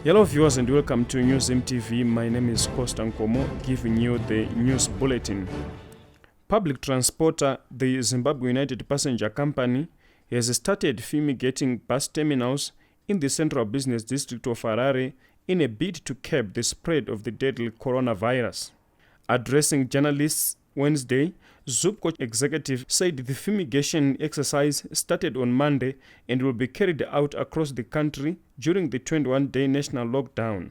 Hello viewers and welcome to News MTV. My name is Costa Nkomo, giving you the news bulletin. Public transporter, the Zimbabwe United Passenger Company, has started fumigating bus terminals in the central business district of Harare in a bid to curb the spread of the deadly coronavirus. Addressing journalists Wednesday, ZUPCO executive said the fumigation exercise started on Monday and will be carried out across the country during the 21-day national lockdown.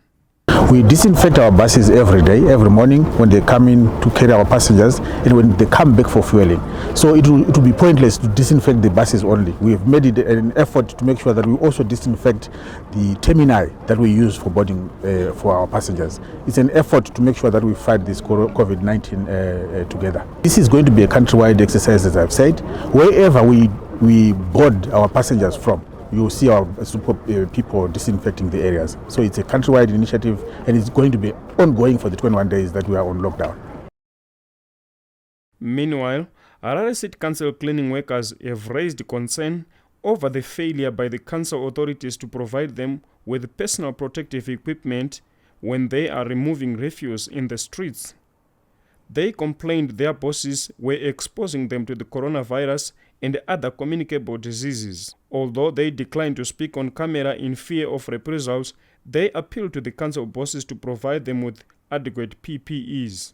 We disinfect our buses every day, every morning when they come in to carry our passengers and when they come back for fueling. So it will be pointless to disinfect the buses only. We have made it an effort to make sure that we also disinfect the terminal that we use for boarding for our passengers. It's an effort to make sure that we fight this COVID-19 together. This is going to be a countrywide exercise, as I've said. Wherever we board our passengers from, you will see our people disinfecting the areas. So it's a countrywide initiative and it's going to be ongoing for the 21 days that we are on lockdown. Meanwhile, Harare City Council cleaning workers have raised concern over the failure by the council authorities to provide them with personal protective equipment when they are removing refuse in the streets. They complained their bosses were exposing them to the coronavirus and other communicable diseases. Although they declined to speak on camera in fear of reprisals, they appealed to the council bosses to provide them with adequate PPEs.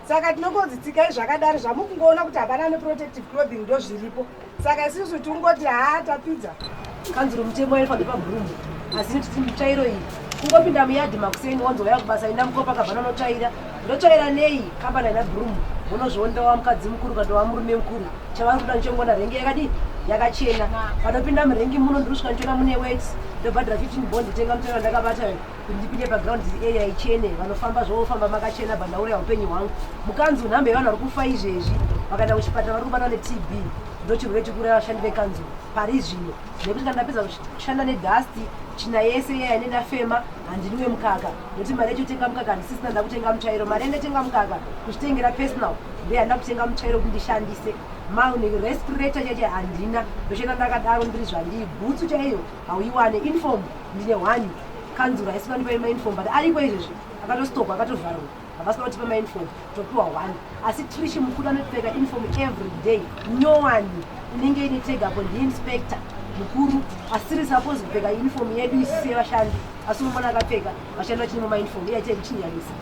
Saka tinokodzitsikai zvakadaro zvamukungoona kuti hapana neprotective clothing ndo zviripo. Saka isusu tungoti tapidza kanzuro mutemo inofanira pabhurumbu asi titsvairo iyi kungopinda muyadhi makuseni wanzouya kubasa ina mukopa kabva notsvaira ndotsvaira nei kambani ina bhurumbu unozviona wamukadzi mukuru kana wamurume mukuru chavari kuda ndichongona rengi yakadii yakachena panopinda murengi muno ndinosvika ndichiona mune weights ndobhadhira 15 bond nditenga mutero ndakabata kuti ndipinde paground area ichene vanofamba zvovofamba makachena bandauraya upenyu hwangu mukanzu nhambe yevanhu vari kufa izvezvi vakaenda kuchipatara vari kubatwa neTB ndochirwere chikuru vashandi vekanzu pari zvino nekuti kana ndapedza kushanda nedhasti china yese iya yanendafema handinwe mukaka nekuti mari yechotenga mukaka handisisina ndakutenga muchairo mari yandatenga mukaka kuchitengera personal ndoyanda kutenga muchairo kuti ndishandise respirator chacho handina ndochenda ndakadaro ndiri zvandii bhutsu chaiyo hauiwane inform ndine hwani kanzura isingandipei mainform but aripo izvezvi akatostokwa akatovharwa havasina kutipa mainform topiwa hwani asi trishi mukuru anotipfeka inform every day no one inenge ine tegapo ndiinspector mukuru asiri supposed kupfeka uniform yedu isisi yevashandi asi unomona akapfeka vashandi vachine mainform iye chaivi chinyanyisa.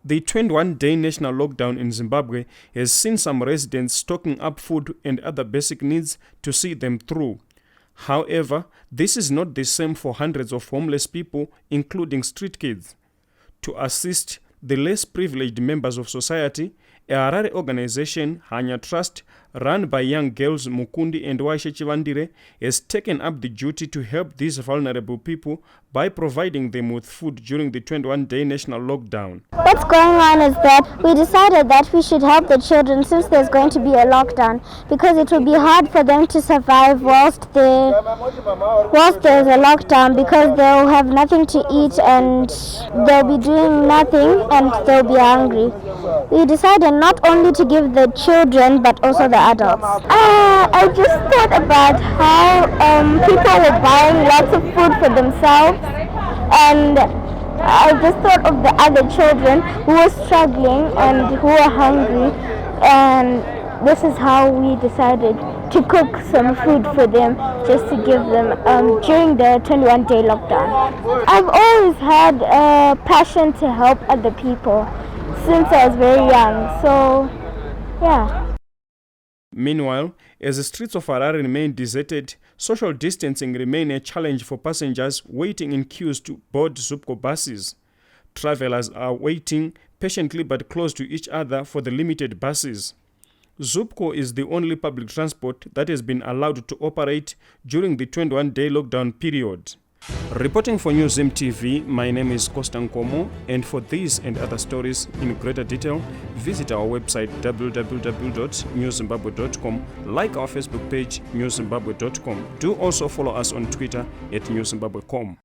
The 21-day national lockdown in Zimbabwe has seen some residents stocking up food and other basic needs to see them through. However, this is not the same for hundreds of homeless people, including street kids. To assist the less privileged members of society, a Harare organization, Hanya Trust, run by young girls Mukundi and Waishe Chivandire, has taken up the duty to help these vulnerable people by providing them with food during the 21-day national lockdown. What's going on is that we decided that we should help the children since there's going to be a lockdown, because it will be hard for them to survive whilst there's a lockdown, because they'll have nothing to eat and they'll be doing nothing and they'll be hungry. We decided not only to give the children but also the adults. I just thought about how people were buying lots of food for themselves, and I just thought of the other children who were struggling and who were hungry, and this is how we decided to cook some food for them just to give them during the 21-day lockdown. I've always had a passion to help other people since I was very young, so yeah. Meanwhile, as the streets of Harare remain deserted, social distancing remains a challenge for passengers waiting in queues to board ZUPCO buses. Travelers are waiting patiently but close to each other for the limited buses. ZUPCO is the only public transport that has been allowed to operate during the 21-day lockdown period. Reporting for News MTV, my name is Costa Nkomo, and for these and other stories in greater detail, visit our website www.newszimbabwe.com, like our Facebook page newszimbabwe.com. Do also follow us on Twitter @newszimbabwe.com.